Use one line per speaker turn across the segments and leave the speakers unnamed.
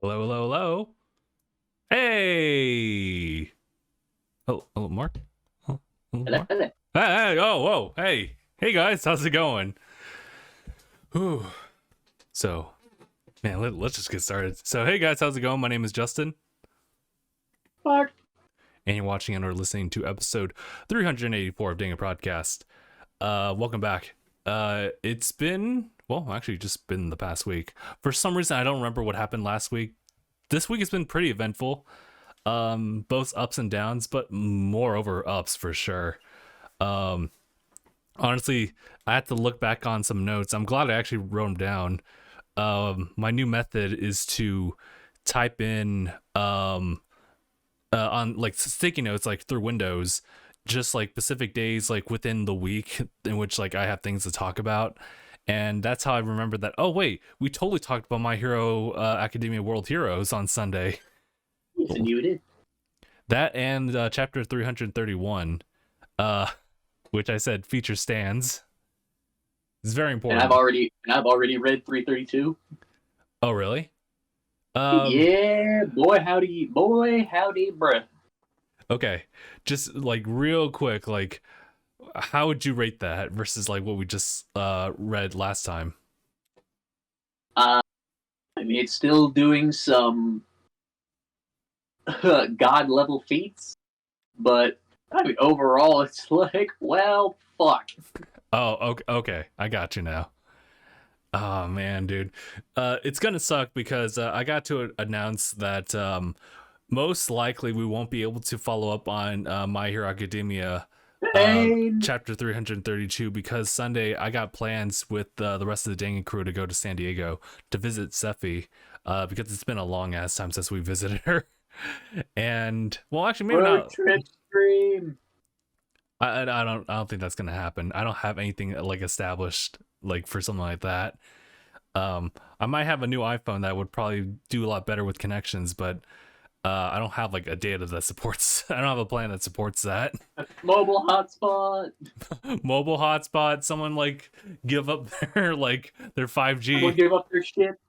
Hello, hello, hello. Hey. Oh, Mark.
Hello,
Mark.
hello.
Hey, oh, whoa, hey. Hey, guys, how's it going? Whew. So, man, let's just get started. So, hey, guys, how's it going? My name is Justin,
Mark.
and you're watching and or listening to episode 384 of DangIT Prodcast. Welcome back. It's been, well, actually just been the past week. For some reason, I don't remember what happened last week. This week has been pretty eventful. Both ups and downs, but moreover ups for sure. Honestly, I had to look back on some notes. I'm glad I actually wrote them down. My new method is to type in on like sticky notes, like through Windows, just like specific days like within the week in which like I have things to talk about. And that's how I remember that. Oh wait, we totally talked about My Hero Academia World Heroes on Sunday.
Yes, and you did.
That and chapter 331, which I said feature stands. It's very important.
And I've already read 332.
Oh really?
Yeah, boy howdy, bruh.
Okay, just like real quick, like how would you rate that versus like what we just read last time?
I mean, it's still doing some god level feats, but I mean, overall, it's like, well, fuck.
Oh, okay, I got you now. Oh man, dude, it's gonna suck because I got to announce that most likely we won't be able to follow up on My Hero Academia chapter 332 because Sunday I got plans with the rest of the DangIT crew to go to San Diego to visit Sephi because it's been a long ass time since we visited her. And well, actually, maybe
Road
not.
trip stream.
I don't think that's gonna happen. I don't have anything like established like for something like that. I might have a new iPhone that would probably do a lot better with connections, but I don't have like a data that supports. I don't have a plan that supports that.
Mobile hotspot.
Mobile hotspot. Someone like give up their like their 5G.
Someone give up their shit.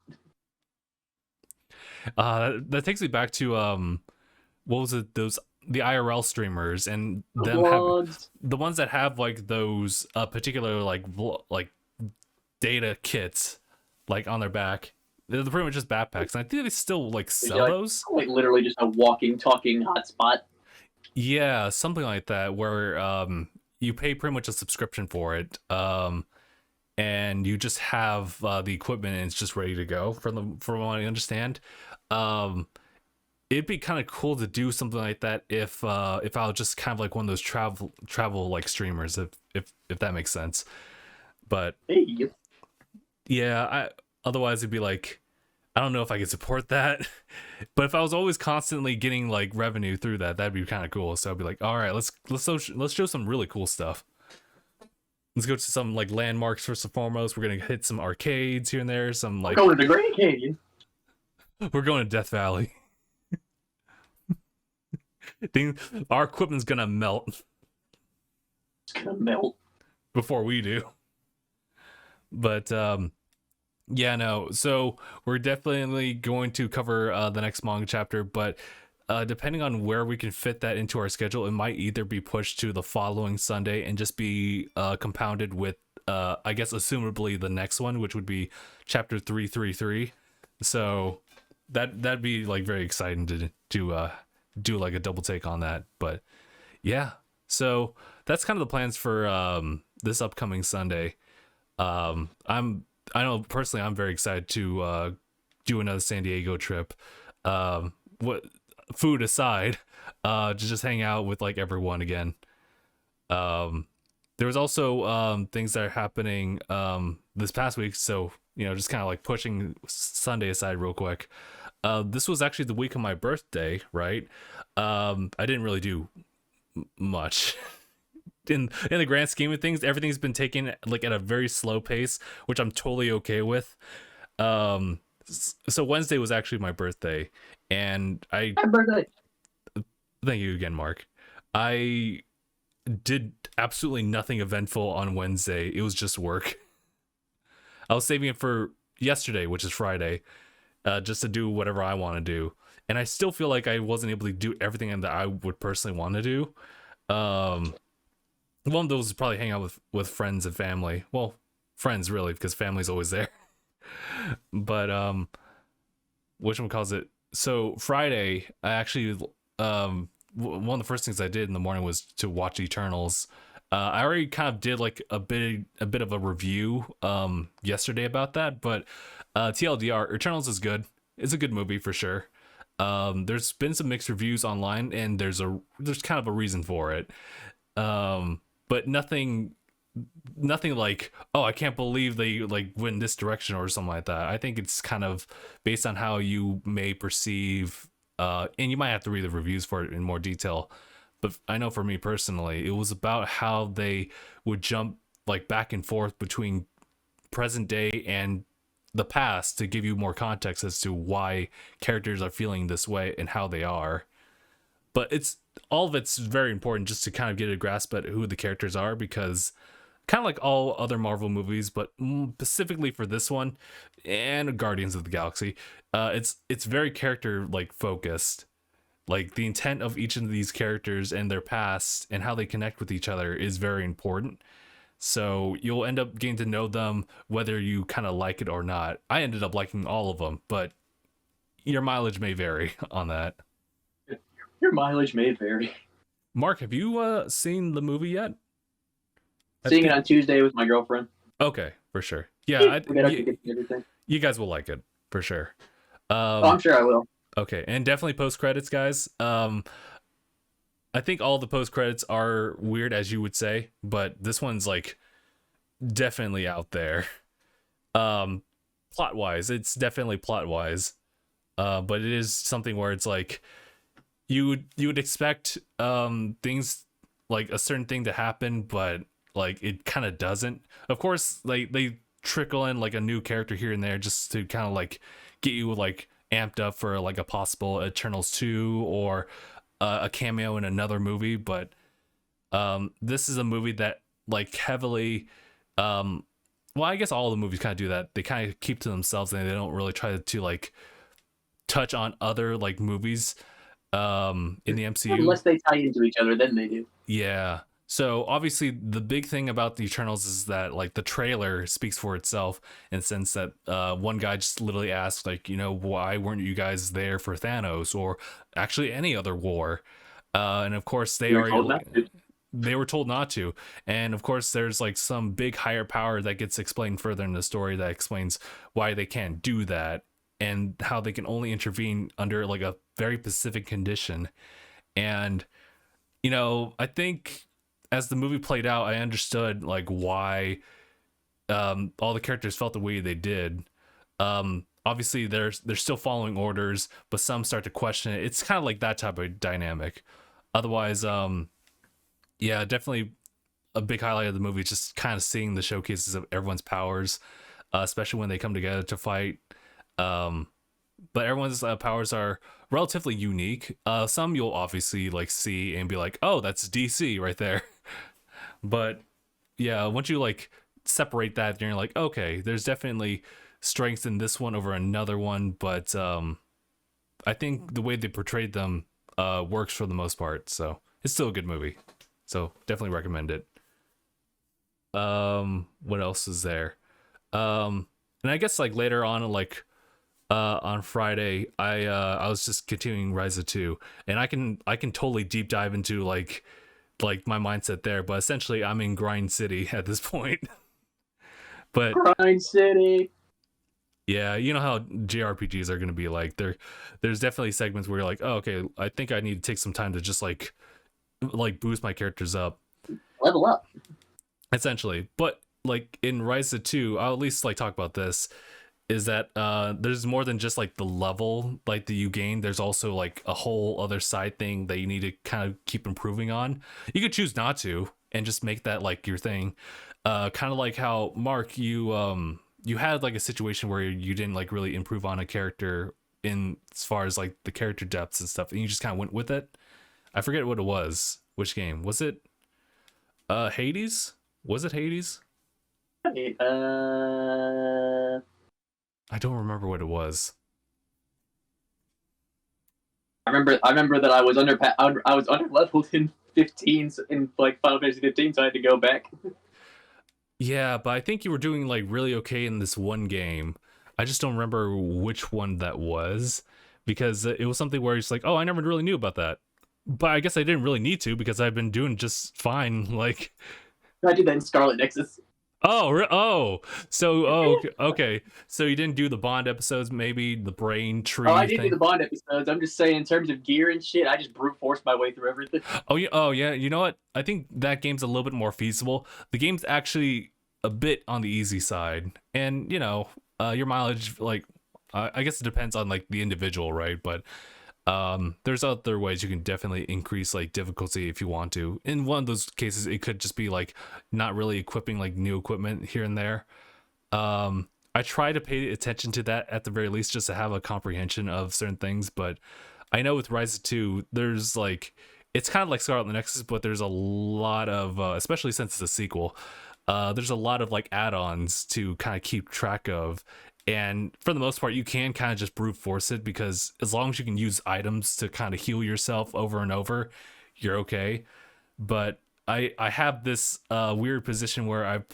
That takes me back to what was it? The IRL streamers and them
Vlogs.
the ones that have like those particular like data kits like on their back. They're pretty much just backpacks, and I think they still like sell those.
Like literally just a walking, talking hotspot.
Yeah, something like that, where you pay pretty much a subscription for it, and you just have the equipment and it's just ready to go. From what I understand, it'd be kind of cool to do something like that if I was just kind of like one of those travel like streamers, if that makes sense. But
Hey.
yeah, otherwise it'd be like, I don't know if I could support that. But if I was always constantly getting like revenue through that, that'd be kind of cool. So I'd be like, all right, let's show some really cool stuff. Let's go to some like landmarks first and foremost. We're gonna hit some arcades here and there. Some like
Going to the Grand Canyon.
We're going to Death Valley. Our equipment's gonna melt.
It's gonna melt
Before we do. But yeah, no. So we're definitely going to cover the next manga chapter, but depending on where we can fit that into our schedule, it might either be pushed to the following Sunday and just be compounded with, I guess, assumably the next one, which would be chapter 333. So that'd be like very exciting to do like a double take on that. But yeah, so that's kind of the plans for this upcoming Sunday. I know personally I'm very excited to do another San Diego trip. What food aside, to just hang out with like everyone again. There was also things that are happening this past week, so just kind of like pushing Sunday aside real quick. This was actually the week of my birthday, right? I didn't really do much. In the grand scheme of things, everything's been taken like at a very slow pace, which I'm totally okay with. So Wednesday was actually my birthday, and
Happy birthday.
Thank you again, Mark. I did absolutely nothing eventful on Wednesday. It was just work. I was saving it for yesterday, which is Friday, just to do whatever I want to do. And I still feel like I wasn't able to do everything that I would personally want to do. Um, One of those is probably hang out with friends and family. Well, friends really, because family's always there. But which one calls it? So Friday, I actually one of the first things I did in the morning was to watch Eternals. I already kind of did like a bit of a review yesterday about that, but TLDR, Eternals is good. It's a good movie for sure. There's been some mixed reviews online, and there's kind of a reason for it. But nothing like, oh, I can't believe they like went in this direction or something like that. I think it's kind of based on how you may perceive, and you might have to read the reviews for it in more detail. But I know for me personally, it was about how they would jump like back and forth between present day and the past to give you more context as to why characters are feeling this way and how they are. But it's all of it's very important just to kind of get a grasp at who the characters are, because kind of like all other Marvel movies, but specifically for this one and Guardians of the Galaxy, it's very character like focused. Like the intent of each of these characters and their past and how they connect with each other is very important. So you'll end up getting to know them whether you kind of like it or not. I ended up liking all of them, but your mileage may vary on that.
Your mileage may vary.
Mark, have you seen the movie yet?
Seeing it on Tuesday with my girlfriend.
Okay, for sure. Yeah,
We got tickets and everything.
You guys will like it for sure.
I'm sure I will.
Okay, and definitely post credits, guys. I think all the post credits are weird, as you would say, but this one's like definitely out there. Plot wise, it's definitely plot wise. But it is something where it's like you would expect things like a certain thing to happen, but like it kind of doesn't. Of course, like they trickle in like a new character here and there just to kind of like get you like amped up for like a possible Eternals 2 or a cameo in another movie. But this is a movie that like heavily well, I guess all the movies kind of do that. They kind of keep to themselves and they don't really try to like touch on other like movies in the MCU
unless they tie into each other, then they do.
Yeah. So obviously the big thing about the Eternals is that like the trailer speaks for itself in the sense that one guy just literally asked like, you know, why weren't you guys there for Thanos or actually any other war? And of course they were told not to. And of course there's like some big higher power that gets explained further in the story that explains why they can't do that and how they can only intervene under like a very specific condition. And you know, I think as the movie played out, I understood like why all the characters felt the way they did. Obviously, they're still following orders, but some start to question it. It's kind of like that type of dynamic. Otherwise, yeah, definitely a big highlight of the movie is just kind of seeing the showcases of everyone's powers, especially when they come together to fight. But everyone's powers are relatively unique. Some you'll obviously like see and be like, oh, that's DC right there. But yeah, once you like separate that, you're like, okay, there's definitely strengths in this one over another one. But I think the way they portrayed them works for the most part. So it's still a good movie. So definitely recommend it. What else is there? And I guess like later on, like on Friday, I was just continuing Ryza 2, and I can totally deep dive into like my mindset there, but essentially I'm in Grind City at this point. But
Grind City.
Yeah, you know how JRPGs are going to be like. There's definitely segments where you're like, oh, okay, I think I need to take some time to just like boost my characters up,
level up,
essentially. But like in Ryza 2, I'll at least like talk about this. Is that there's more than just like the level like that you gain. There's also like a whole other side thing that you need to kind of keep improving on. You could choose not to and just make that like your thing. Kind of like how Mark, you had like a situation where you didn't like really improve on a character in as far as like the character depths and stuff, and you just kind of went with it. I forget what it was. Which game was it? Hades? Was it Hades? I don't remember what it was.
I remember that I was under leveled in 15 in like Final Fantasy 15, so I had to go back.
Yeah, but I think you were doing like really okay in this one game. I just don't remember which one that was, because it was something where it's like, oh, I never really knew about that. But I guess I didn't really need to because I've been doing just fine. Like,
I did that in Scarlet Nexus.
Okay. So you didn't do the Bond episodes, maybe the brain tree
Oh, I did do
thing.
the Bond episodes. I'm just saying, in terms of gear and shit, I just brute forced my way through everything.
Oh yeah. You know what? I think that game's a little bit more feasible. The game's actually a bit on the easy side, and your mileage, like, I guess it depends on like the individual, right? But there's other ways you can definitely increase like difficulty if you want to. In one of those cases, it could just be like not really equipping like new equipment here and there. I try to pay attention to that at the very least, just to have a comprehension of certain things. But I know with Rise 2, there's like, it's kind of like Scarlet Nexus, but there's a lot of especially since it's a sequel, there's a lot of like add-ons to kind of keep track of. And for the most part, you can kind of just brute force it, because as long as you can use items to kind of heal yourself over and over, you're okay. But I have this weird position where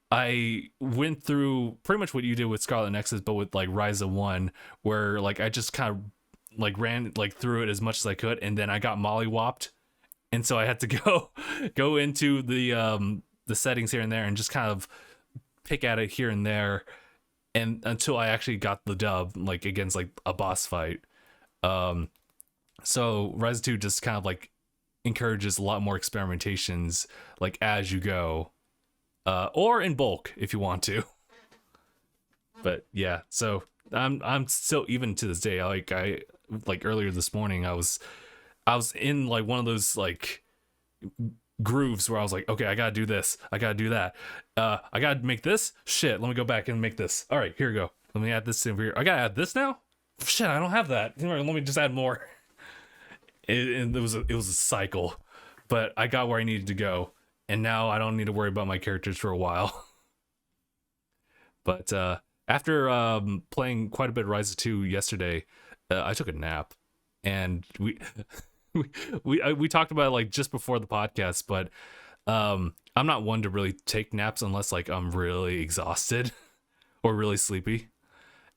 I went through pretty much what you did with Scarlet Nexus, but with like Rise of 1, where like I just kind of like ran like through it as much as I could, and then I got mollywopped, and so I had to go into the settings here and there and just kind of pick at it here and there, and until I actually got the dub, like against like a boss fight. So Rise 2 just kind of like encourages a lot more experimentations, like as you go, or in bulk if you want to. But yeah, so I'm still, even to this day, I like earlier this morning, I was in like one of those like grooves where I was like, okay, I gotta do this, I gotta do that, I gotta make this shit, let me go back and make this. All right, here we go, let me add this over here, I gotta add this now, shit, I don't have that, let me just add more. It was a cycle, but I got where I needed to go, and now I don't need to worry about my characters for a while. But after playing quite a bit of Rise of 2 yesterday, I took a nap, and we talked about it like just before the podcast, but I'm not one to really take naps unless like I'm really exhausted or really sleepy,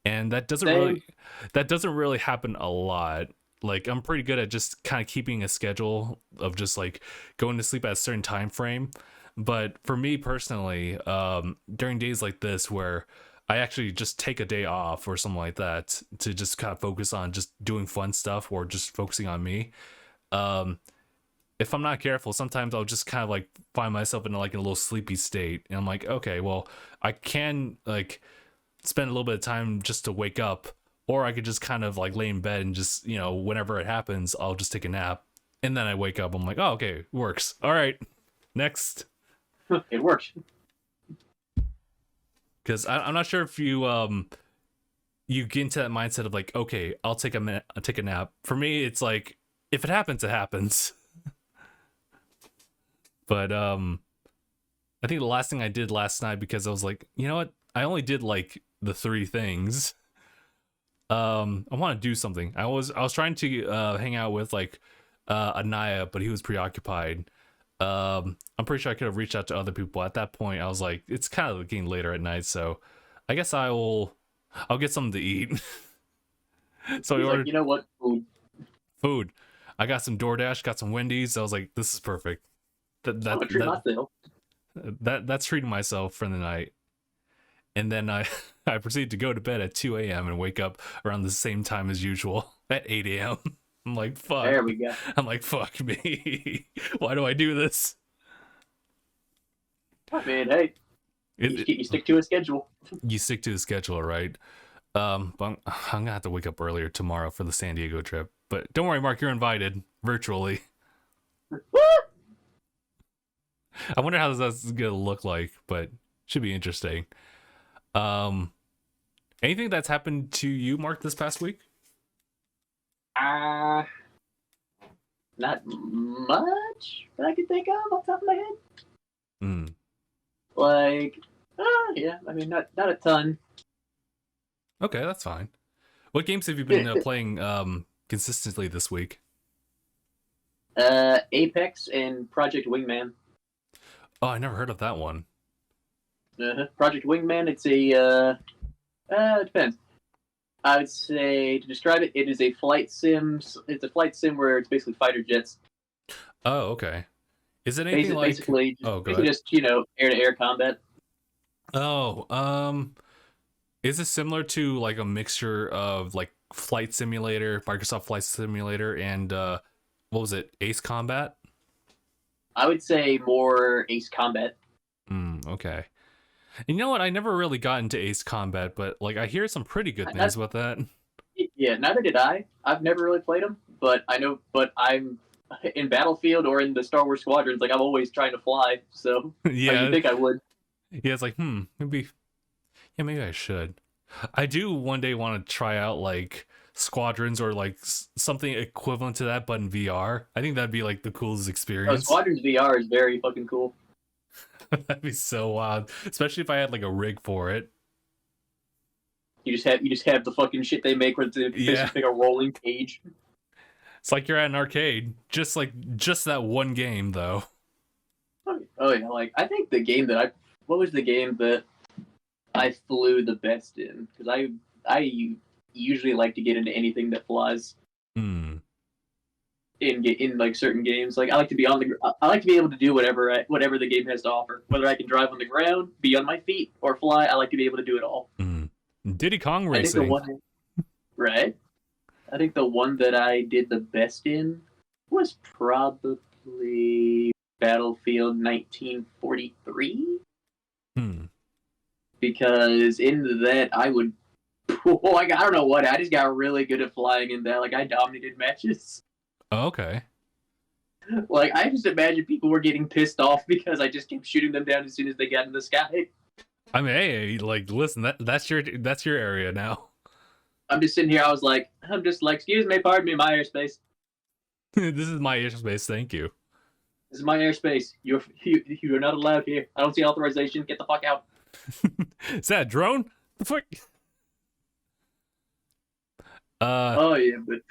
and that doesn't really happen a lot. Like, I'm pretty good at just kind of keeping a schedule of just like going to sleep at a certain time frame. But for me personally, during days like this where I actually just take a day off or something like that to just kind of focus on just doing fun stuff or just focusing on me, if I'm not careful, sometimes I'll just kind of like find myself in like a little sleepy state, and I'm like, okay, well, I can like spend a little bit of time just to wake up, or I could just kind of like lay in bed and just, whenever it happens, I'll just take a nap, and then I wake up, I'm like, oh, okay, works, all right, next.
It works.
Because I'm not sure if you get into that mindset of like, okay, I'll take a nap. For me, it's like, if it happens, it happens. But I think the last thing I did last night, because I was like, you know what, I only did like the 3 things. I want to do something. I was trying to hang out with like Anaya, but he was preoccupied. I'm pretty sure I could have reached out to other people. At that point, I was like, it's kind of getting later at night, so I guess I'll get something to eat. So I ordered,
like, you know what,
food. I got some DoorDash, got some Wendy's. I was like, this is perfect.
I'm gonna treat myself.
That's treating myself for the night. And then I proceeded to go to bed at 2 a.m. and wake up around the same time as usual at 8 a.m. I'm like, fuck.
There we go.
I'm like, fuck me. Why do I do this?
I mean, hey, you stick to a schedule.
You stick to the schedule, right? But I'm gonna have to wake up earlier tomorrow for the San Diego trip. But don't worry, Mark, you're invited virtually. I wonder how that's gonna look like, but should be interesting. Anything that's happened to you, Mark, this past week?
Not much that I can think of off the top of my head. Like, yeah, I mean, not a ton.
Okay, that's fine. What games have you been playing consistently this week?
Apex and Project Wingman.
Oh, I never heard of that one.
Project Wingman, it's it depends. I would say, to describe it, it is a flight sim. It's a flight sim where it's basically fighter jets.
Oh, okay. Is it anything like...
Basically,
oh, go ahead.
Just, air-to-air combat.
Oh, is it similar to like a mixture of like Flight Simulator, Microsoft Flight Simulator, and what was it, Ace Combat?
I would say more Ace Combat.
Okay. And you know what? I never really got into Ace Combat, but like I hear some pretty good things about that.
Yeah, neither did I. I've never really played them, but I know. But I'm in Battlefield or in the Star Wars Squadrons. Like I'm always trying to fly, so
yeah,
you think I would?
Yeah, it's like maybe I should. I do one day want to try out like Squadrons or like something equivalent to that, but in VR. I think that'd be like the coolest experience.
Squadrons VR is very fucking cool.
That'd be so wild, especially if I had like a rig for it.
You just have the fucking shit they make where it's basically like a rolling cage.
It's like you're at an arcade, just that one game though.
Oh yeah, like I think the game that what was the game that I flew the best in? Because I usually like to get into anything that flies. In like certain games, like I like to be able to do whatever the game has to offer. Whether I can drive on the ground, be on my feet, or fly, I like to be able to do it all.
Diddy Kong Racing.
Right. I think the one that I did the best in was probably Battlefield 1943. Because in that I don't know what, I just got really good at flying in that. Like I dominated matches.
Oh, okay.
Like I just imagine people were getting pissed off because I just kept shooting them down as soon as they got in the sky.
I mean, hey, like listen, that's your area now.
I'm just sitting here. I'm just like, excuse me, pardon me, my airspace.
This is my airspace. Thank you.
This is my airspace. You're not allowed here. I don't see authorization. Get the fuck out.
Is that a drone? The fuck?
Oh yeah, but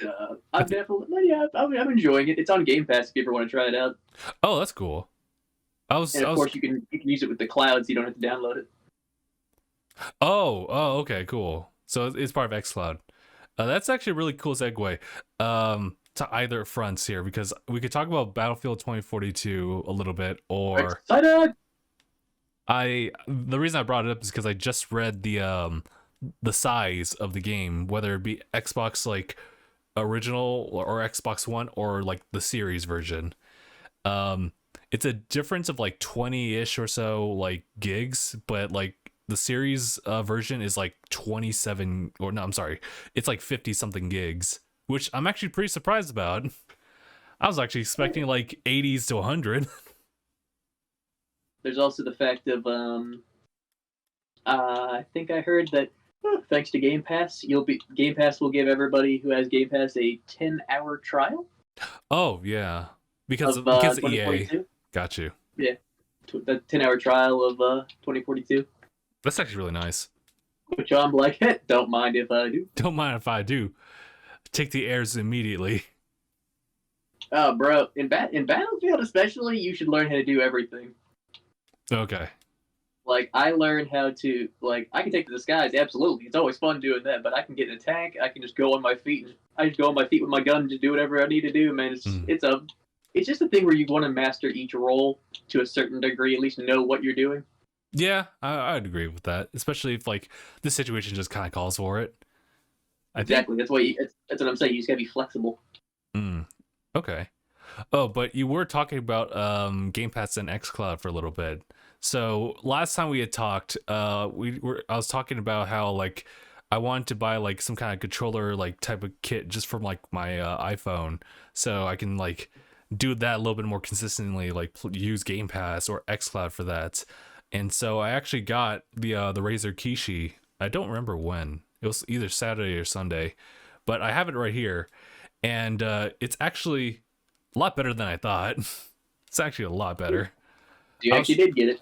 I'm enjoying it. It's on Game Pass if you ever want to try it out.
Oh, that's cool. Of
course you can use it with the cloud, so you don't have to download it.
Oh, okay, cool. So it's part of xCloud. That's actually a really cool segue to either fronts here, because we could talk about Battlefield 2042 a little bit, or
excited.
The reason I brought it up is because I just read the size of the game, whether it be Xbox like original or Xbox One or like the series version. It's a difference of like 20-ish or so like gigs, but like the series version is like 27, or no, I'm sorry, it's like 50 something gigs, which I'm actually pretty surprised about. I was actually expecting like 80s to 100.
There's also the fact of I think I heard that thanks to Game Pass, Game Pass will give everybody who has Game Pass a 10-hour trial.
Oh yeah, because of EA. Got you.
Yeah, the 10-hour trial of 2042.
That's actually really nice.
Which I'm like, don't mind if I do.
Don't mind if I do. Take the airs immediately.
Oh, bro, in Battlefield especially, you should learn how to do everything.
Okay.
Like, I learned how to, like, I can take to the skies, absolutely. It's always fun doing that, but I can get in a tank, I can just go on my feet, I just go on my feet with my gun and just do whatever I need to do, man. It's just a thing where you want to master each role to a certain degree, at least know what you're doing.
Yeah, I'd agree with that, especially if, like, the situation just kind of calls for it.
Exactly, that's what I'm saying, you just gotta be flexible.
Okay. Oh, but you were talking about Game Pass and xCloud for a little bit. So last time we had talked, I was talking about how like I wanted to buy like some kind of controller like type of kit just from like my iPhone, so I can like do that a little bit more consistently, like use Game Pass or xCloud for that. And so I actually got the Razer Kishi. I don't remember when. It was either Saturday or Sunday, but I have it right here, and it's actually a lot better than I thought. It's actually a lot better.
You actually did get it.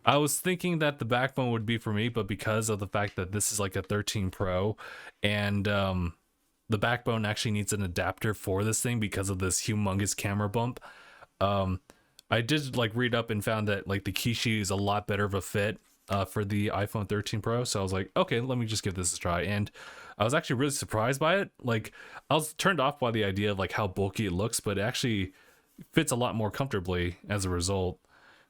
I was thinking that the backbone would be for me, but because of the fact that this is like a 13 Pro, and the backbone actually needs an adapter for this thing because of this humongous camera bump. I did like read up and found that like the Kishi is a lot better of a fit for the iPhone 13 Pro. So I was like, okay, let me just give this a try. And I was actually really surprised by it. Like I was turned off by the idea of like how bulky it looks, but it actually fits a lot more comfortably as a result.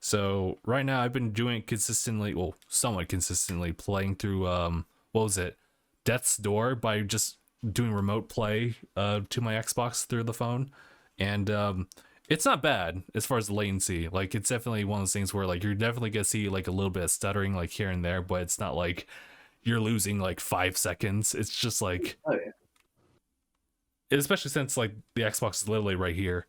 So right now I've been doing consistently, well, somewhat consistently playing through what was it? Death's Door by just doing remote play to my Xbox through the phone. And it's not bad as far as the latency. Like it's definitely one of those things where like you're definitely gonna see like a little bit of stuttering like here and there, but it's not like you're losing like 5 seconds. It's just like,
Oh yeah.
especially since like the Xbox is literally right here.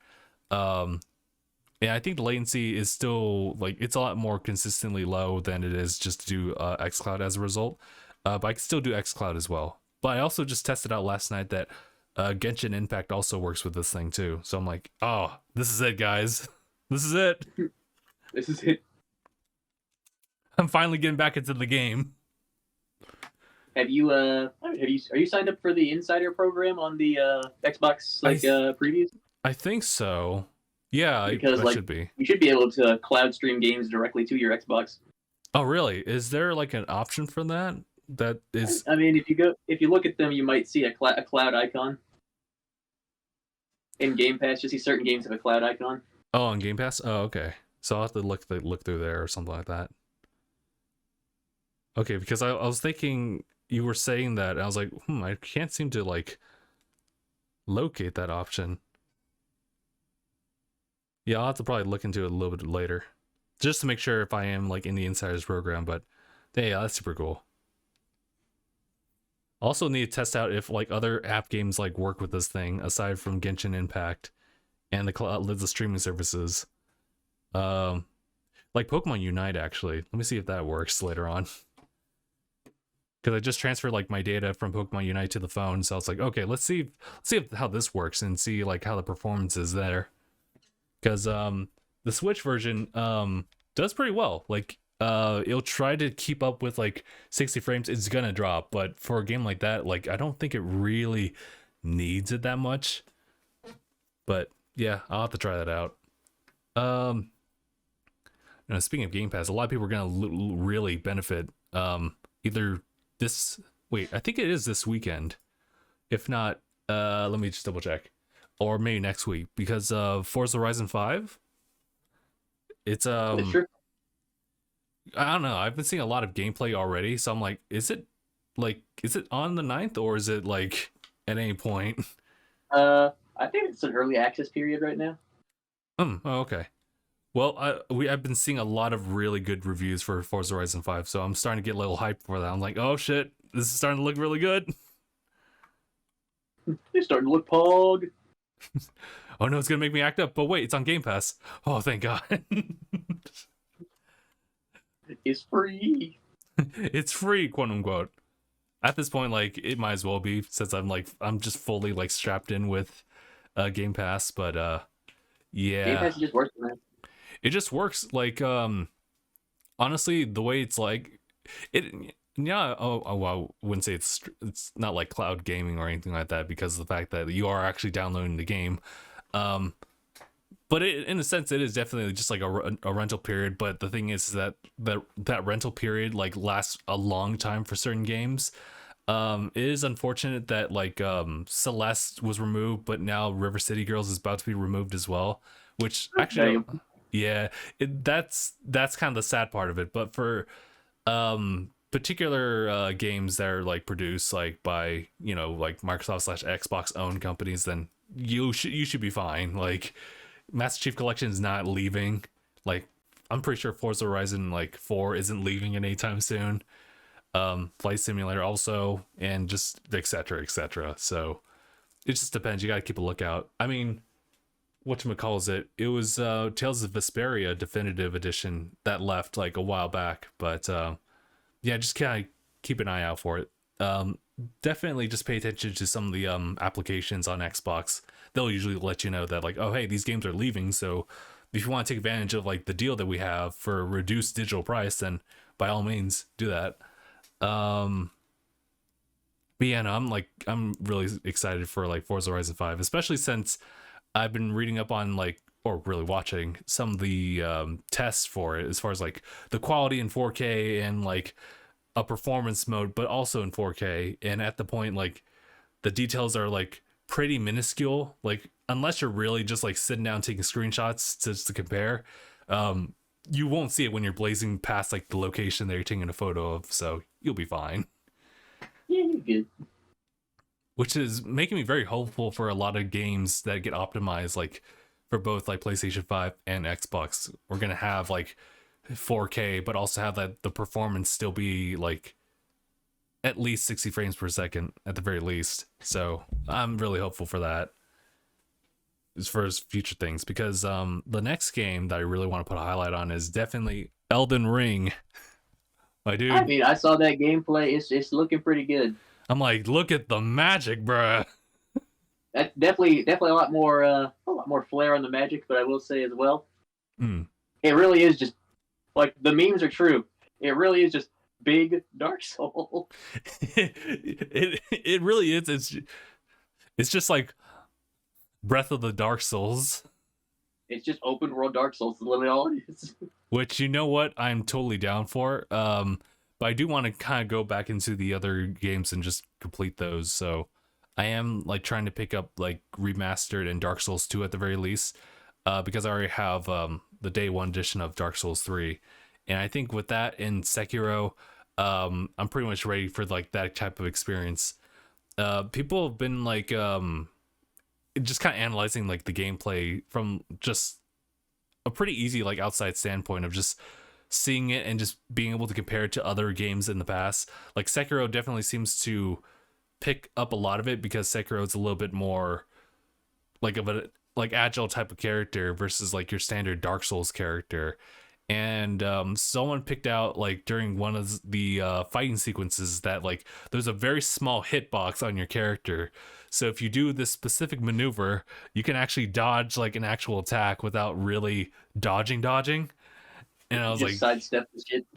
And I think the latency is still like it's a lot more consistently low than it is just to do xCloud as a result. But I can still do xCloud as well. But I also just tested out last night that Genshin Impact also works with this thing too. So I'm like, oh, this is it, guys. This is it.
This is it.
I'm finally getting back into the game.
Are you signed up for the Insider program on the Xbox previews?
I think so. Yeah,
Because
I should be.
you should be able to cloud stream games directly to your Xbox.
Oh, really? Is there like an option for that? That is.
I mean, if you look at them, you might see a cloud icon. In Game Pass, you see certain games have a cloud icon.
Oh, on Game Pass. Oh, okay. So I'll have to look through there or something like that. Okay, because I was thinking you were saying that, and I was like, I can't seem to like locate that option. Yeah, I'll have to probably look into it a little bit later, just to make sure if I am like in the Insiders program. But yeah, that's super cool. Also need to test out if like other app games like work with this thing aside from Genshin Impact and the streaming services. Like Pokemon Unite actually. Let me see if that works later on. Because I just transferred like my data from Pokemon Unite to the phone, so I was like, okay, let's see how this works and see like how the performance is there. Because the Switch version does pretty well. Like it'll try to keep up with like 60 frames. It's gonna drop, but for a game like that, like I don't think it really needs it that much. But yeah, I'll have to try that out. Speaking of Game Pass, a lot of people are gonna really benefit either this. Wait, I think it is this weekend. If not, let me just double check. Or maybe next week, because Forza Horizon 5. It's
Sure.
I don't know. I've been seeing a lot of gameplay already, so I'm like, is it on the 9th or is it like at any point?
I think it's an early access period right now.
Oh, okay. Well, I've been seeing a lot of really good reviews for Forza Horizon 5, so I'm starting to get a little hyped for that. I'm like, oh shit, this is starting to look really good.
It's starting to look pog.
Oh no, it's gonna make me act up. But wait, it's on Game Pass. Oh, thank God.
It's free.
It's free, quote unquote. At this point, like it might as well be, since I'm just fully like strapped in with Game Pass. But yeah,
Game Pass just works, man.
It just works. Like honestly, the way it's like it. Yeah, I wouldn't say it's not like cloud gaming or anything like that because of the fact that you are actually downloading the game. But in a sense, it is definitely just like a rental period. But the thing is that that rental period like lasts a long time for certain games. It is unfortunate that like Celeste was removed, but now River City Girls is about to be removed as well. Which actually, yeah, that's kind of the sad part of it. But for particular games that are like produced like by like Microsoft/Xbox owned companies, then you should be fine. Like Master Chief Collection is not leaving. Like I'm pretty sure Forza Horizon like 4 isn't leaving anytime soon. Flight Simulator also, and just etc. So it just depends. You gotta keep a lookout. I mean, whatchamacallit, it was Tales of Vesperia Definitive Edition that left like a while back, but yeah, just kind of keep an eye out for it. Definitely just pay attention to some of the applications on Xbox. They'll usually let you know that like, oh hey, these games are leaving, so if you want to take advantage of like the deal that we have for a reduced digital price, then by all means do that. But yeah, no, I'm really excited for like Forza Horizon 5, especially since I've been reading up on like, or really watching some of the tests for it as far as like the quality in 4K and like a performance mode, but also in 4K. And at the point, like the details are like pretty minuscule. Like unless you're really just like sitting down taking screenshots to compare, you won't see it when you're blazing past like the location that you're taking a photo of. So you'll be fine.
Yeah, you're good.
Which is making me very hopeful for a lot of games that get optimized, like for both like PlayStation 5 and Xbox. We're gonna have like 4K, but also have that the performance still be like at least 60 frames per second at the very least. So I'm really hopeful for that as far as future things, because the next game that I really want to put a highlight on is definitely Elden Ring. My dude,
I mean, I saw that gameplay. It's looking pretty good.
I'm like, look at the magic, bruh.
That's definitely a lot more flair on the magic. But I will say as well, it really is just like the memes are true. It really is just big Dark Souls.
It really is. It's just like Breath of the Dark Souls.
It's just open world Dark Souls. Is literally all it is.
Which, you know what, I'm totally down for. But I do want to kind of go back into the other games and just complete those. So I am like trying to pick up like remastered and Dark Souls 2 at the very least, because I already have the day one edition of Dark Souls 3. And I think with that and Sekiro, I'm pretty much ready for like that type of experience. People have been like just kind of analyzing like the gameplay from just a pretty easy like outside standpoint of just seeing it and just being able to compare it to other games in the past. Like Sekiro definitely seems to pick up a lot of it because Sekiro is a little bit more like of a like agile type of character versus like your standard Dark Souls character. And someone picked out like during one of the fighting sequences that like there's a very small hitbox on your character, so if you do this specific maneuver you can actually dodge like an actual attack without really dodging. And I was
just
like,
sidestep the shit.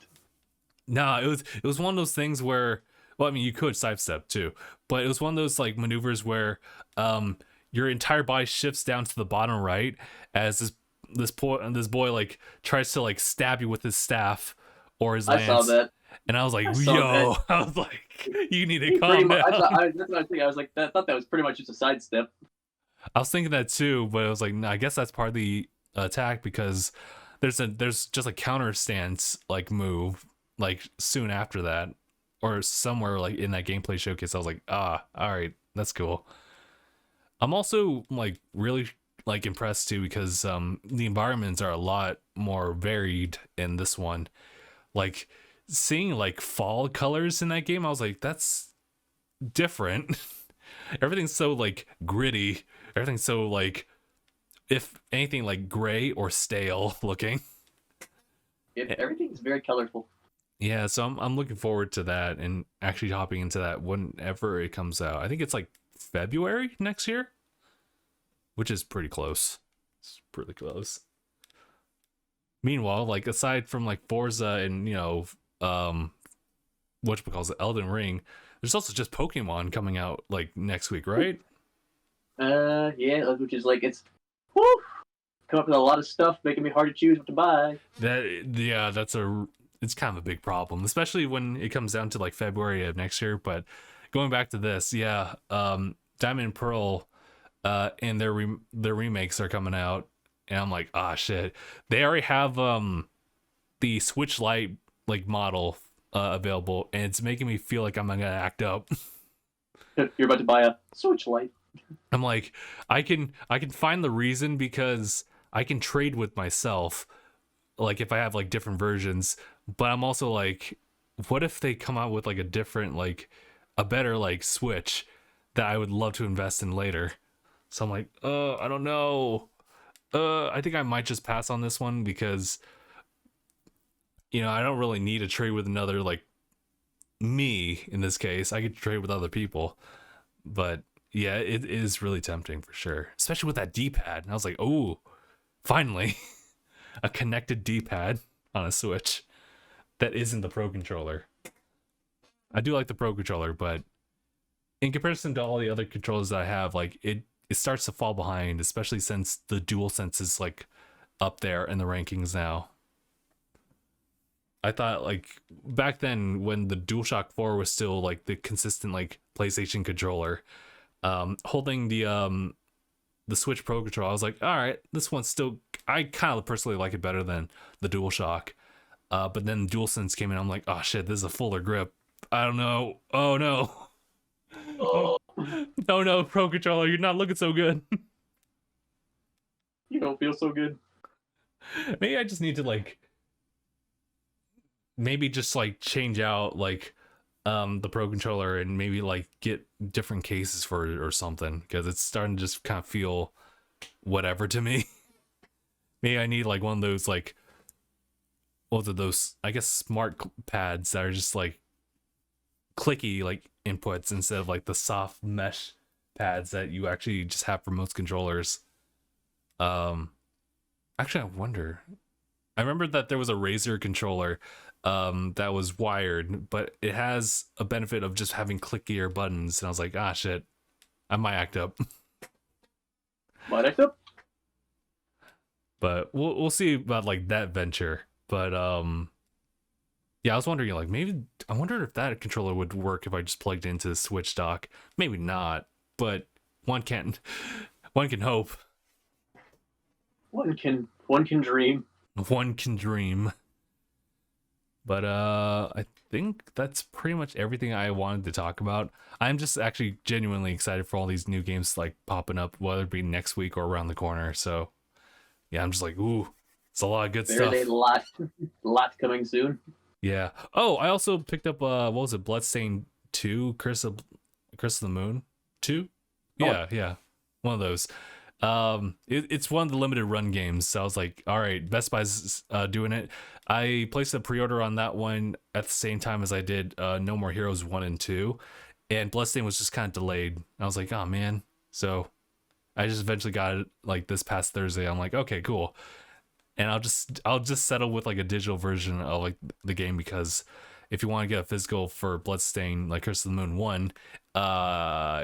nah, it was one of those things where, well, I mean, you could sidestep too, but it was one of those like maneuvers where your entire body shifts down to the bottom right as this boy like tries to like stab you with his staff or his lance.
I saw that.
And I was like, yo, I was like, you need to calm down.
That's what I was thinking. I was like, I thought that was pretty much just a sidestep.
I was thinking that too, but I was like, nah, I guess that's part of the attack because there's just a counter stance like move like soon after that or somewhere like in that gameplay showcase. I was like, all right, that's cool. I'm also like really like impressed too because the environments are a lot more varied in this one. Like seeing like fall colors in that game, I was like, that's different. Everything's so like gritty, everything's so like, if anything, like gray or stale looking.
Everything's very colorful.
Yeah, so I'm looking forward to that and actually hopping into that whenever it comes out. I think it's like February next year, which is pretty close. It's pretty close. Meanwhile, like aside from like Forza and whatchamacallit, Elden Ring, there's also just Pokemon coming out like next week, right?
Yeah, which is like it's come up with a lot of stuff, making me hard to choose what to buy.
It's kind of a big problem, especially when it comes down to like February of next year. But going back to this, Diamond and Pearl, and their remakes are coming out, and I'm like, shit, they already have the Switch Lite like model available, and it's making me feel like I'm gonna act up.
You're about to buy a Switch Lite.
I'm like, I can find the reason because I can trade with myself, like if I have like different versions. But I'm also like, what if they come out with like a different, like a better like Switch that I would love to invest in later? So I'm like, I don't know. I think I might just pass on this one because I don't really need to trade with another like me in this case. I could trade with other people, but yeah, it is really tempting for sure, especially with that D-pad. And I was like, oh, finally, a connected D-pad on a Switch that isn't the Pro Controller. I do like the Pro Controller, but in comparison to all the other controllers that I have, like it starts to fall behind, especially since the DualSense is like up there in the rankings now. I thought like back then when the DualShock 4 was still like the consistent like PlayStation controller, holding the Switch Pro controller, I was like, all right, this one's still, I kind of personally like it better than the DualShock. But then DualSense came in, I'm like, oh shit, this is a fuller grip. I don't know. Oh no. Oh, oh no, Pro controller, you're not looking so good.
You don't feel so good.
Maybe I just need to like maybe just like change out like the Pro controller and maybe like get different cases for it or something, because it's starting to just kind of feel whatever to me. Maybe I need like one of those like, what are those, I guess, smart pads that are just like clicky like inputs instead of like the soft mesh pads that you actually just have for most controllers. Actually, I wonder, I remember that there was a Razer controller that was wired, but it has a benefit of just having clickier buttons, and I was like, ah shit, I might act up.
Might act up.
But we'll see about like that venture. But yeah, I was wondering like maybe I wondered if that controller would work if I just plugged into the Switch dock. Maybe not, but one can hope.
One can dream.
One can dream. But I think that's pretty much everything I wanted to talk about. I'm just actually genuinely excited for all these new games like popping up, whether it be next week or around the corner. So yeah, I'm just like, ooh, it's a lot of good stuff.
There's a lot coming soon.
Yeah. Oh, I also picked up what was it, Bloodstained 2, Curse of the Moon 2? Yeah, yeah. One of those. It's one of the limited run games, so I was like, all right, Best Buy's doing it. I placed a pre-order on that one at the same time as I did No More Heroes 1 and 2, and Bloodstained was just kind of delayed. I was like, oh man. So I just eventually got it like this past Thursday. I'm like, okay, cool. And I'll just settle with like a digital version of like the game, because if you want to get a physical for Bloodstained like Curse of the Moon 1,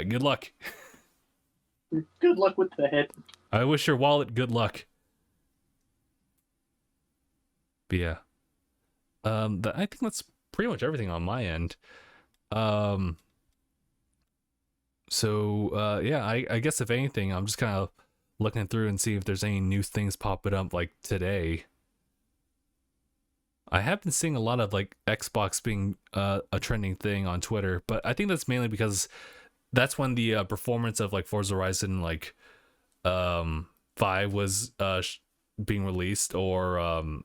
good luck.
Good luck with the hit.
I wish your wallet good luck. But yeah. I think that's pretty much everything on my end. So yeah, I guess if anything, I'm just kind of looking through and see if there's any new things popping up like today. I have been seeing a lot of like Xbox being a trending thing on Twitter, but I think that's mainly because that's when the performance of like Forza Horizon like 5 was being released, or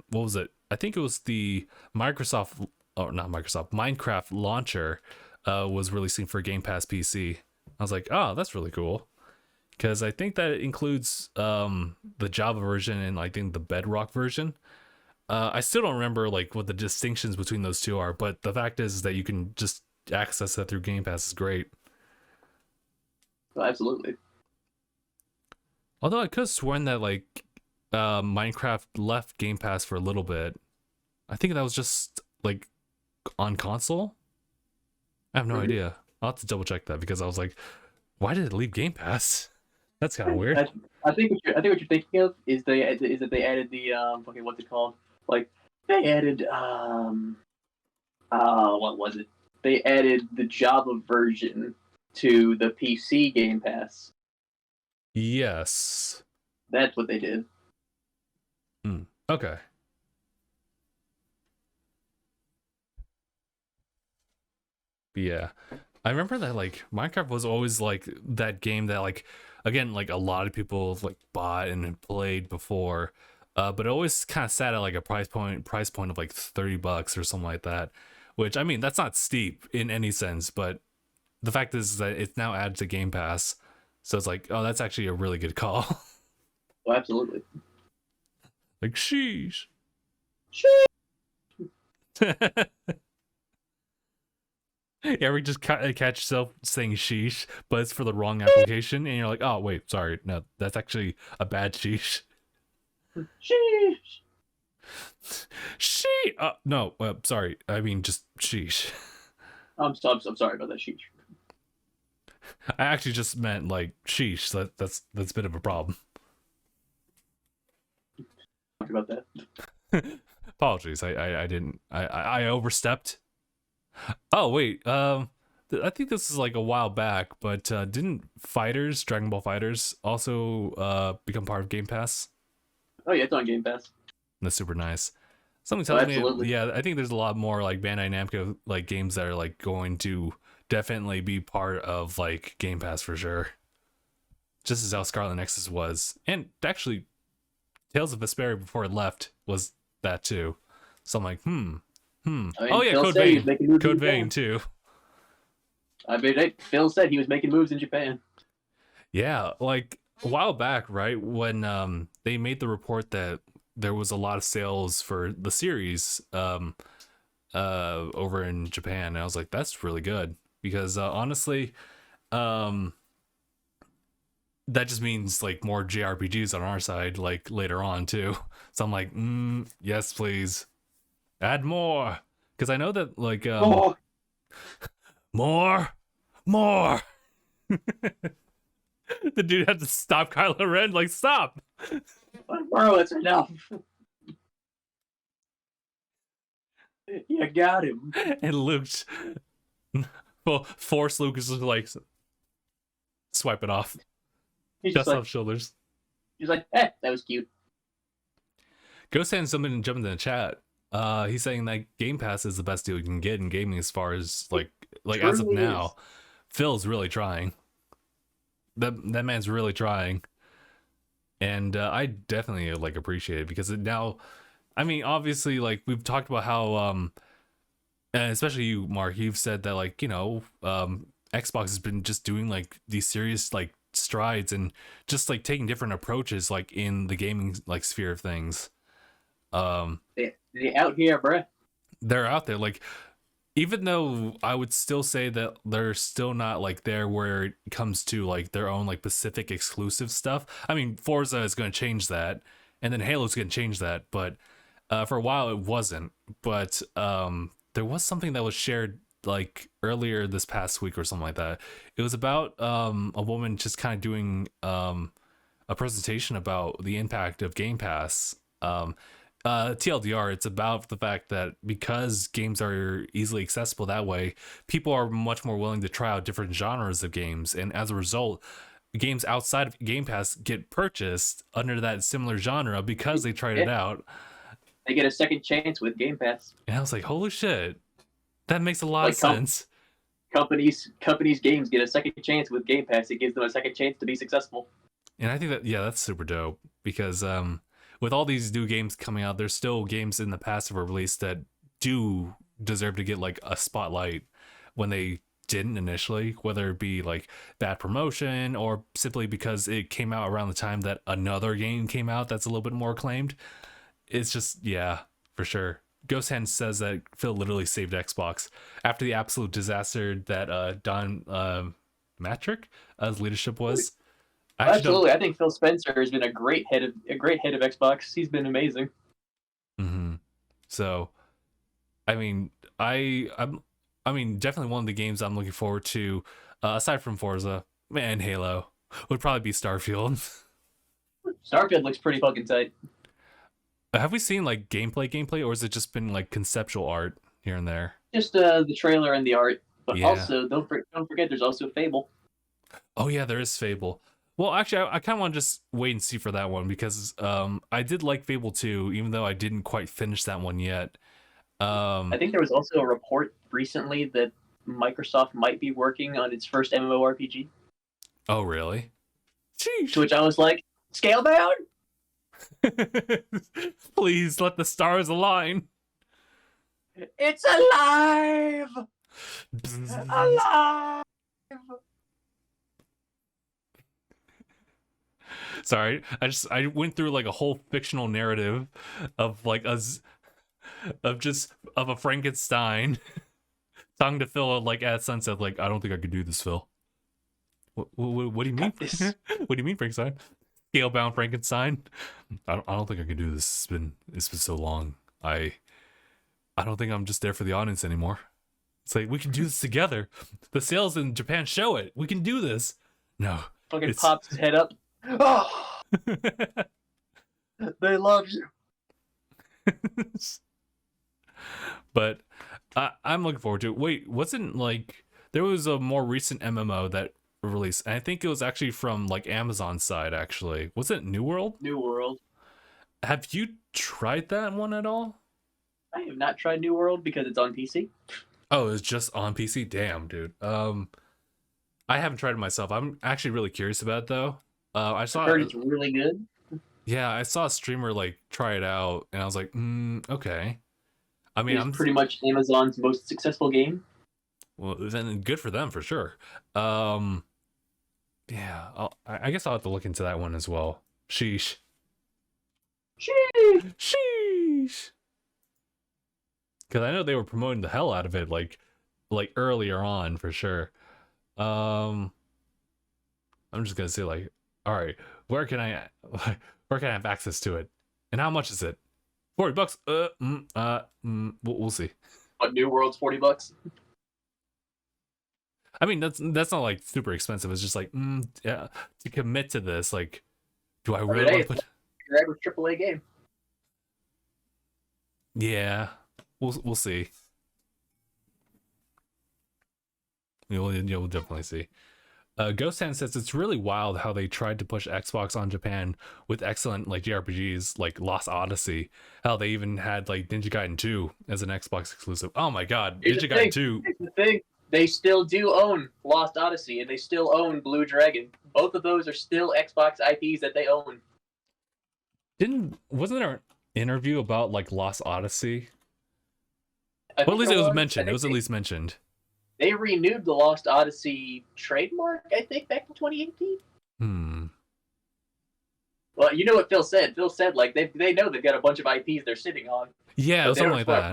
what was it? I think it was the Microsoft, or not Microsoft, Minecraft launcher was releasing for Game Pass PC. I was like, oh, that's really cool, because I think that it includes the Java version and I think the Bedrock version. I still don't remember like what the distinctions between those two are, but the fact is that you can just access that through Game Pass is great.
Oh, absolutely.
Although I could have sworn that like Minecraft left Game Pass for a little bit. I think that was just like on console. I have no idea. I'll have to double check that, because I was like, why did it leave Game Pass? That's kind of weird.
I think what you're thinking of is that they added the okay, what's it called? Like they added what was it? They added the Java version to the PC Game Pass.
Yes.
That's what they did.
Okay. But yeah. I remember that like Minecraft was always like that game that like, again, like a lot of people like bought and played before, but it always kind of sat at like a price point of like $30 or something like that, which I mean that's not steep in any sense, but the fact is that it's now added to Game Pass, so it's like, oh, that's actually a really good call.
Oh, absolutely.
Like sheesh. You ever just catch yourself saying sheesh, but it's for the wrong application, and you're like, oh wait, sorry, no, that's actually a bad sheesh.
Sheesh.
No, sorry, I mean just sheesh.
I'm sorry about that, sheesh.
I actually just meant like sheesh. So that's a bit of a problem.
Talk about that.
Apologies. I didn't. I overstepped. Oh wait. I think this is like a while back, but didn't Dragon Ball Fighters, also become part of Game Pass?
Oh yeah, it's on Game Pass.
That's super nice. Something
Oh,
tells me,
absolutely.
yeah, I think there's a lot more like Bandai Namco like games that are like going to definitely be part of like Game Pass for sure. Just as how Scarlet Nexus was, and actually, Tales of Vesperia before it left was that too. So I'm like,
I mean,
Oh yeah,
Phil
Code
said he was
Vein,
making moves in
Code Vein
Japan.
too.
I mean, Phil said he was making moves in Japan.
Yeah, like a while back, right when they made the report that there was a lot of sales for the series over in Japan, and I was like, that's really good because honestly, um that just means like more JRPGs on our side like later on too. So I'm like, yes, please add more, because I know that like
Oh,
more. The dude had to stop Kylo Ren, like, stop.
bro, it's enough. You got him.
And Luke's, well, Force Luke is just like, swipe it off,
He's just
dust
like,
off shoulders.
that was cute.
Ghost Hand something jumping in the chat. He's saying that Game Pass is the best deal you can get in gaming as far as like as of
Truly
now.
is.
Phil's really trying. That man's really trying, and I definitely like appreciate it because it now, I mean, obviously, like we've talked about how and especially you, Mark, you've said that like Xbox has been just doing like these serious like strides and just like taking different approaches like in the gaming like sphere of things.
They out here, bruh.
They're out there, like, even though I would still say that they're still not like there where it comes to like their own like Pacific exclusive stuff. I mean, Forza is going to change that, and then Halo's going to change that, but for a while it wasn't. But there was something that was shared like earlier this past week or something like that. It was about a woman just kind of doing a presentation about the impact of Game Pass. TLDR, it's about the fact that because games are easily accessible that way, people are much more willing to try out different genres of games, and as a result, games outside of Game Pass get purchased under that similar genre because they tried it out.
They get a second chance with Game Pass.
And I was like, holy shit, that makes a lot of sense.
Companies games get a second chance with Game Pass. It gives them a second chance to be successful.
And I think that, yeah, that's super dope because with all these new games coming out, there's still games in the past that were released that do deserve to get like a spotlight when they didn't initially, whether it be like bad promotion or simply because it came out around the time that another game came out that's a little bit more acclaimed. It's just, yeah, for sure. Ghost Hand says that Phil literally saved Xbox after the absolute disaster that Don Matrick's leadership was.
Absolutely, I think Phil Spencer has been a great head of Xbox. He's been amazing.
Mm-hmm. So, I mean, I mean, definitely one of the games I'm looking forward to, aside from Forza and Halo, would probably be Starfield.
Starfield looks pretty fucking tight.
Have we seen like gameplay, or has it just been like conceptual art here and there?
Just the trailer and the art, but
Yeah.
also don't forget there's also Fable.
Oh yeah, there is Fable. Well, actually, I kind of want to just wait and see for that one because I did like Fable 2, even though I didn't quite finish that one yet.
I think there was also a report recently that Microsoft might be working on its first MMORPG.
Oh, really? Sheesh.
To which I was like, scale down?
Please let the stars align.
It's alive! Alive!
Sorry, I went through like a whole fictional narrative of like of a Frankenstein talking to Phil like at sunset, like, I don't think I could do this, Phil. What do you mean? What do you mean, Frankenstein? Scalebound Frankenstein? I don't think I can do this. It's been so long. I don't think I'm just there for the audience anymore. It's like, we can do this together. The sales in Japan show it. We can do this. No.
Fucking pops his head up. Oh, they love you.
But I'm looking forward to it. Wait, wasn't like there was a more recent MMO that released, and I think it was actually from like Amazon side. Actually, was it New World?
New World.
Have you tried that one at all?
I have not tried New World because it's on PC.
Oh, it's just on PC. Damn, dude. I haven't tried it myself. I'm actually really curious about it though. I
heard it's really good.
Yeah, I saw a streamer like try it out, and I was like, okay. I mean,
it's pretty much Amazon's most successful game.
Well, then good for them for sure. Yeah, I guess I'll have to look into that one as well. Sheesh. Sheesh. Because I know they were promoting the hell out of it, like earlier on for sure. I'm just gonna say like, all right, where can I have access to it, and how much is it? $40. We'll see.
But New World's $40.
I mean, that's not like super expensive. It's just like, yeah, to commit to this, like, do I really want to put
your average AAA game?
Yeah, we'll see. You'll definitely see. Ghost Hand says it's really wild how they tried to push Xbox on Japan with excellent like JRPGs like Lost Odyssey. How they even had like Ninja Gaiden 2 as an Xbox exclusive. Oh my god, Ninja Gaiden 2.
Here's the thing. They still do own Lost Odyssey and they still own Blue Dragon. Both of those are still Xbox IPs that they own.
Wasn't there an interview about like Lost Odyssey?
Well,
at least it was mentioned. It was at least mentioned.
They renewed the Lost Odyssey trademark, I think, back in 2018. Well, you know what Phil said. Phil said like they know they've got a bunch of IPs they're sitting on.
Yeah, something like that.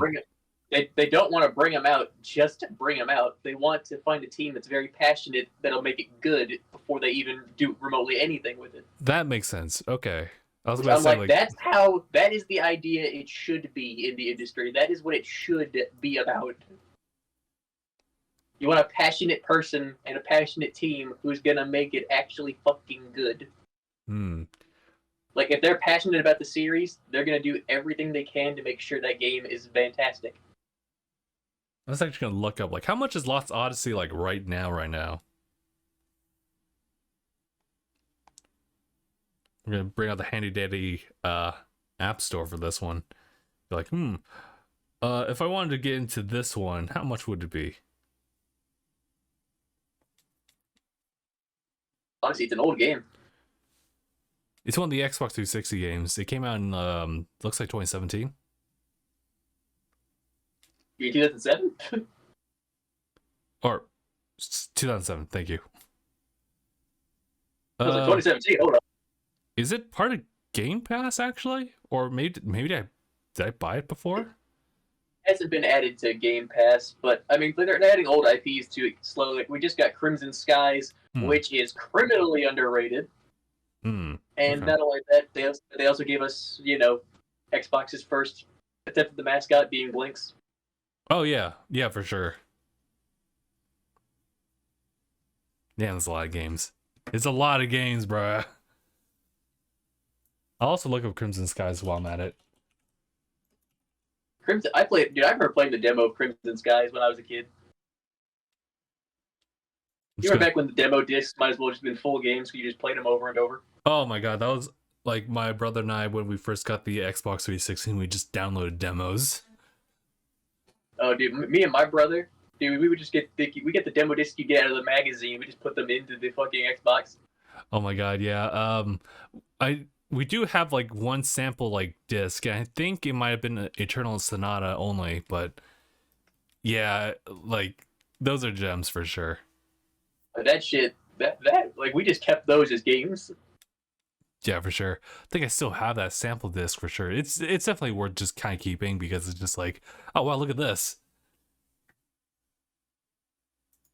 They don't want to bring them out just to bring them out. They want to find a team that's very passionate that'll make it good before they even do remotely anything with it.
That makes sense. Okay. I was about to say, like,
that is the idea it should be in the industry. That is what it should be about. You want a passionate person and a passionate team who's gonna make it actually fucking good. Like, if they're passionate about the series, they're gonna do everything they can to make sure that game is fantastic.
I was actually gonna look up, like, how much is Lost Odyssey, like, right now? We're gonna bring out the handy dandy app store for this one. Be like, if I wanted to get into this one, how much would it be?
Honestly, it's an old game.
It's one of the Xbox 360 games. It came out in, looks like 2017.
2007?
Or 2007, thank you.
It was like 2017, hold on.
Is it part of Game Pass, actually? Or maybe did I buy it before?
It hasn't been added to Game Pass, but, I mean, they're adding old IPs to it slowly. We just got Crimson Skies, which is criminally underrated. And not only that, they also gave us, Xbox's first attempt at the mascot being Blinks.
Oh, yeah. Yeah, for sure. Yeah, there's a lot of games. It's a lot of games, bruh. I'll also look up Crimson Skies while I'm at it.
I remember playing the demo of Crimson Skies when I was a kid. You remember back when the demo discs might as well just been full games, so you just played them over and over?
Oh my god, that was like my brother and I when we first got the Xbox 360, we just downloaded demos.
Oh, dude, me and my brother, dude, we would just get the demo disc you get out of the magazine. We just put them into the fucking Xbox.
Oh my god, yeah. We do have like one sample like disc, and I think it might have been Eternal Sonata only, but yeah, like those are gems for sure.
That shit, that like we just kept those as games.
Yeah, for sure. I think I still have that sample disc for sure. It's definitely worth just kind of keeping because it's just like, oh wow, look at this.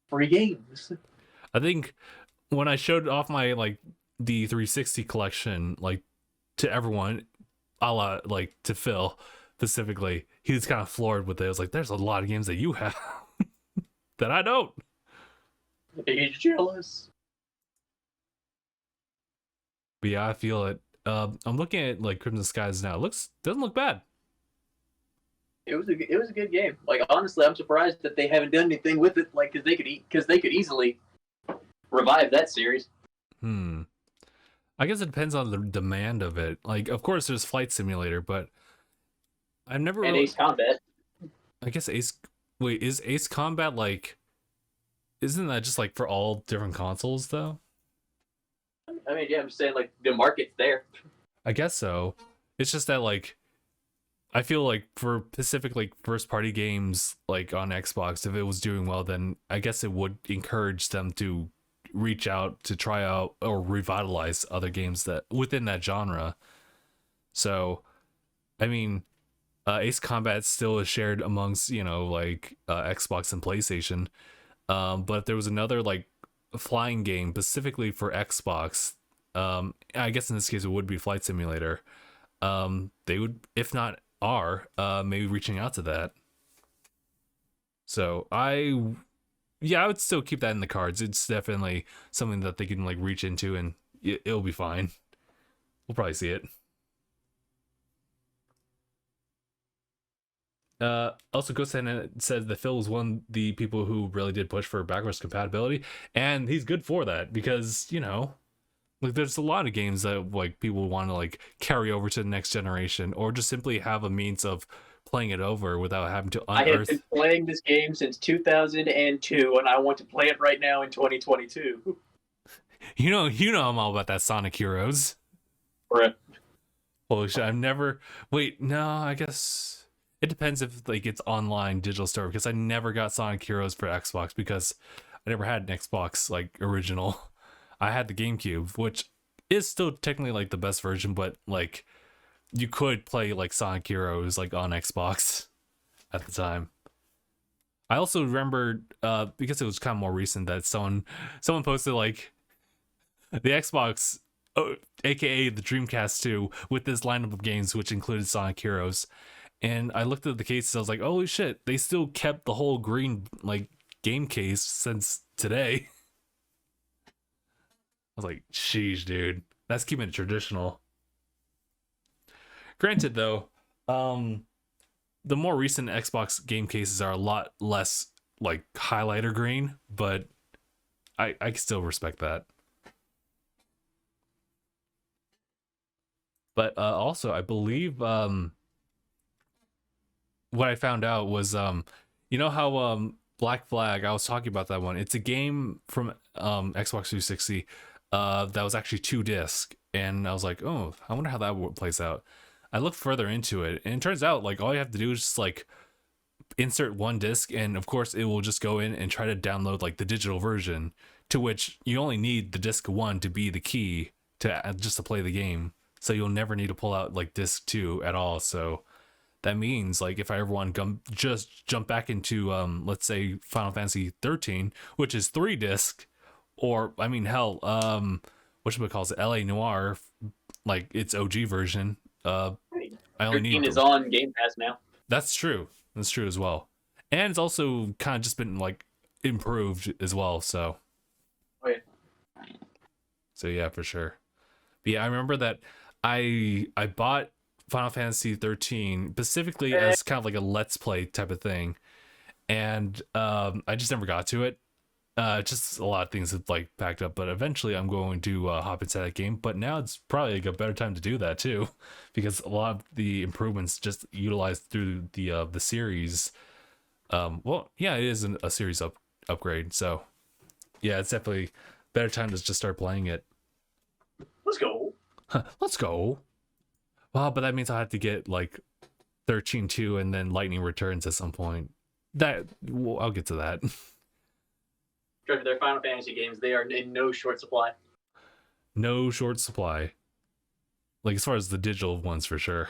Free games.
I think when I showed off my like the 360 collection like to everyone, a la like to Phil specifically, he was kind of floored with it. I was like, there's a lot of games that you have. that I don't.
He's jealous.
But yeah, I feel it. I'm looking at like Crimson Skies now. Doesn't look bad.
It was a good game. Like honestly, I'm surprised that they haven't done anything with it. Like because they could easily revive that series.
I guess it depends on the demand of it. Like, of course, there's Flight Simulator, but I've never
And
really...
Ace Combat.
I guess Wait, is Ace Combat like... Isn't that just like for all different consoles though?
I mean, yeah, I'm just saying like the market's there.
I guess so. It's just that like I feel like for specific like first party games like on Xbox, if it was doing well, then I guess it would encourage them to reach out to try out or revitalize other games that within that genre. So, I mean, Ace Combat still is shared amongst like Xbox and PlayStation. But if there was another like flying game specifically for Xbox, I guess in this case it would be Flight Simulator. They would, if not are, maybe reaching out to that. So I would still keep that in the cards. It's definitely something that they can like reach into, and it'll be fine. We'll probably see it. Also, Ghost said that Phil was one of the people who really did push for backwards compatibility, and he's good for that because like there's a lot of games that like people want to like carry over to the next generation, or just simply have a means of playing it over without having to unearth.
I have been playing this game since 2002, and I want to play it right now in 2022.
You know I'm all about that Sonic Heroes.
Right.
Holy shit! I've never. Wait, no, I guess. It depends if like it's online digital store, because I never got Sonic Heroes for Xbox because I never had an Xbox like original. I had the GameCube, which is still technically like the best version, but like you could play like Sonic Heroes like on Xbox at the time. I also remember because it was kind of more recent that someone posted like the Xbox, aka the Dreamcast 2, with this lineup of games which included Sonic Heroes. And I looked at the cases, I was like, holy shit, they still kept the whole green like game case since today. I was like, sheesh, dude. That's keeping it traditional. Granted though, the more recent Xbox game cases are a lot less like highlighter green, but I can still respect that. But also I believe what I found out was you know how Black Flag, I was talking about that one. It's a game from Xbox 360 that was actually 2 disc, and I was like, oh, I wonder how that plays out. I looked further into it, and it turns out like all you have to do is just like insert 1 disc, and of course it will just go in and try to download like the digital version, to which you only need the disc 1 to be the key to just to play the game, so you'll never need to pull out like disc 2 at all. So that means like if I ever want to just jump back into let's say Final Fantasy 13, which is 3 disc, or I mean hell, whatchamacallit, LA Noire, like its OG version, I only need
13 is on Game Pass now.
That's true as well, and it's also kind of just been like improved as well, so so yeah, for sure. But yeah, I remember that I bought Final Fantasy 13 specifically as kind of like a let's play type of thing, and I just never got to it. Just a lot of things have like packed up, but eventually I'm going to hop into that game. But now it's probably like a better time to do that too, because a lot of the improvements just utilized through the series. Well, yeah, it is a series upgrade, so yeah, it's definitely better time to just start playing it.
Let's go.
Let's go. Well, but that means I'll have to get like 13.2 and then Lightning Returns at some point. I'll get to that.
They're Final Fantasy games. They are in no short supply.
No short supply. Like as far as the digital ones, for sure.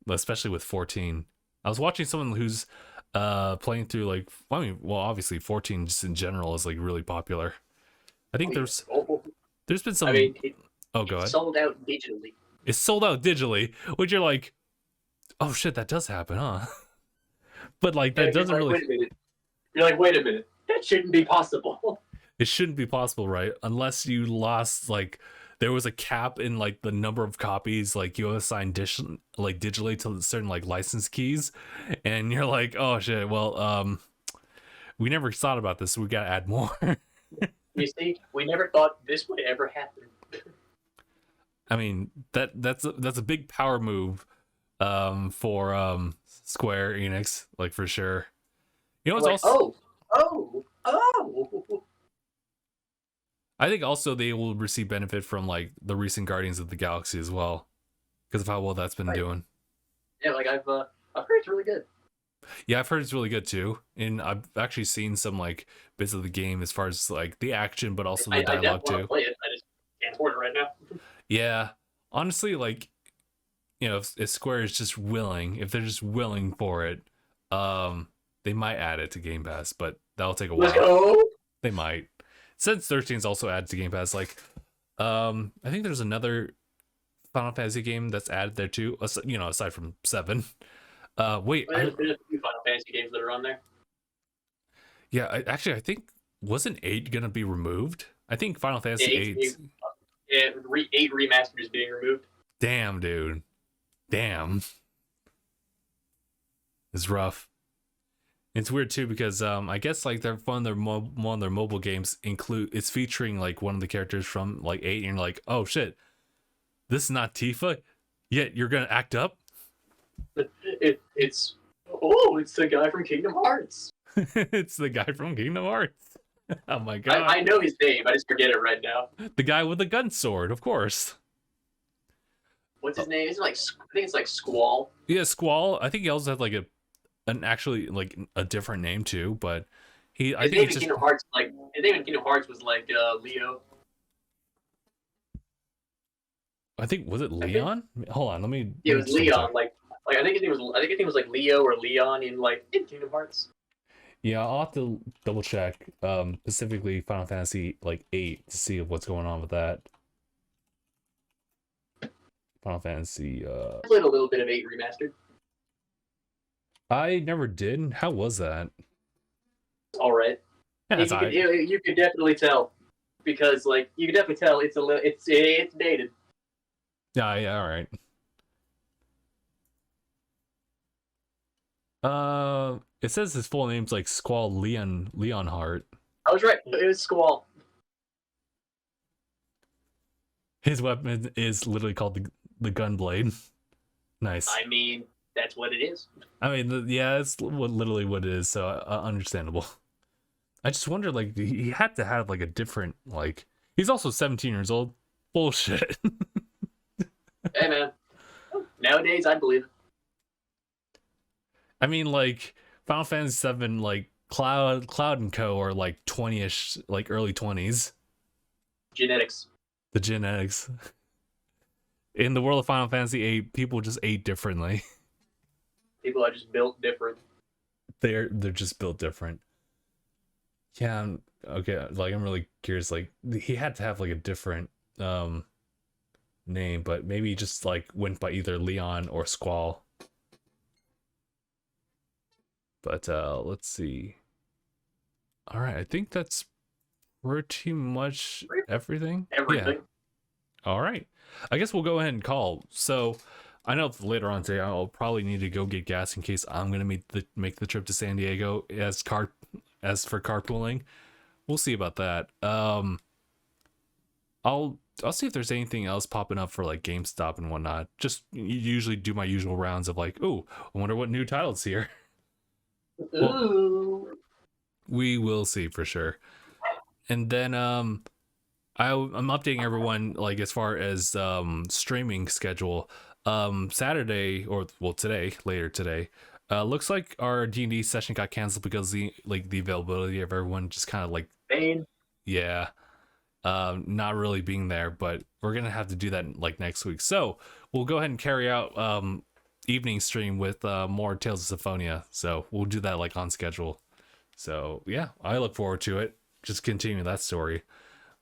Especially with 14. I was watching someone who's playing through like, I mean, well, obviously 14 just in general is like really popular. I think there's been some.
I mean,
go ahead.
It's sold out digitally.
It's sold out digitally, which you're like, oh shit, that does happen, huh? But like that doesn't
like,
really.
wait a minute. You're like, wait a minute. That shouldn't be possible.
It shouldn't be possible, right? Unless you lost like there was a cap in like the number of copies like you assign like digitally to certain like license keys, and you're like, oh shit, well we never thought about this, so we gotta add more.
You see, we never thought this would ever happen.
I mean that's a big power move for Square Enix, like for sure. You know what's
like,
also
oh.
I think also they will receive benefit from like the recent Guardians of the Galaxy as well, because of how well that's been doing.
Yeah, like I've heard it's really good.
Yeah, I've heard it's really good too, and I've actually seen some like bits of the game as far as like the action, but also the dialogue
I
too.
play it. I just can't afford it right now.
Yeah, honestly, like you know, if Square is just willing, if they're just willing for it, they might add it to Game Pass, but that'll take a while.
Let's go.
They might. Since 13 is also added to Game Pass, like, I think there's another Final Fantasy game that's added there too. You know, aside from 7. Wait,
There's a few Final Fantasy games that are on there.
Yeah, I think wasn't 8 gonna be removed? I think Final Fantasy 8.
Yeah, 8 remastered is being removed.
Damn, dude. Damn. It's rough. It's weird too because I guess like one of their mobile games it's featuring like one of the characters from like 8, and you're like, oh shit, this is not Tifa, yet you're gonna act up.
It's the guy from Kingdom Hearts.
It's the guy from Kingdom Hearts. Oh my god!
I know his name. I just forget it right now.
The guy with the gun sword, of course.
What's his name? Is it like I think it's like Squall.
Yeah, Squall. I think he also had like an actually like a different name too, but his name in Kingdom Hearts
was like Leo.
I think was it Leon? Hold on, let me.
Yeah, it was Leon. Like I think his name was like Leo or Leon in Kingdom Hearts.
Yeah, I'll have to double check. Specifically Final Fantasy like 8 to see what's going on with that. Final Fantasy.
I played a little bit of 8 remastered.
I never did. How was that?
All right.
Yeah,
you could definitely tell because like you could definitely tell it's dated.
Yeah, all right. It says his full name's like Squall Leonhardt.
I was right. It was Squall.
His weapon is literally called the Gunblade. Nice.
I mean, that's what it is.
I mean, yeah, it's literally what it is. So understandable. I just wonder, like, he had to have like a different, like, he's also 17 years old. Bullshit.
Hey man, nowadays I believe it.
I mean, like Final Fantasy 7, like Cloud and Co are like 20ish, like early 20s.
Genetics.
The genetics. In the world of Final Fantasy 8, people just ate differently.
People are just built different.
They're just built different. Yeah, okay. Like I'm really curious. Like he had to have like a different name, but maybe just like went by either Leon or Squall. But let's see. All right, I think that's pretty much everything.
Everything.
Yeah. All right. I guess we'll go ahead and call. So I know later on today I'll probably need to go get gas in case I'm gonna make the trip to San Diego as for carpooling. We'll see about that. I'll see if there's anything else popping up for like GameStop and whatnot. Just usually do my usual rounds of like, oh, I wonder what new title's here. Well, we will see for sure. And then I'm updating everyone like as far as streaming schedule. Saturday later today. Looks like our D&D session got canceled because the availability of everyone just kind of like yeah, not really being there, but we're gonna have to do that like next week. So we'll go ahead and carry out evening stream with more Tales of Symphonia. So we'll do that like on schedule. So yeah, I look forward to it. Just continuing that story.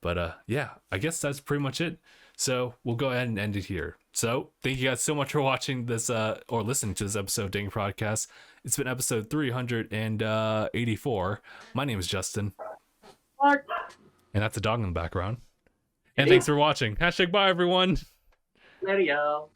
But yeah, I guess that's pretty much it. So we'll go ahead and end it here. So thank you guys so much for watching this or listening to this episode of DangIT Prodcast. It's been episode 384. My name is Justin.
Mark.
And that's a dog in the background. And thanks for watching. #bye, everyone.
Later, y'all.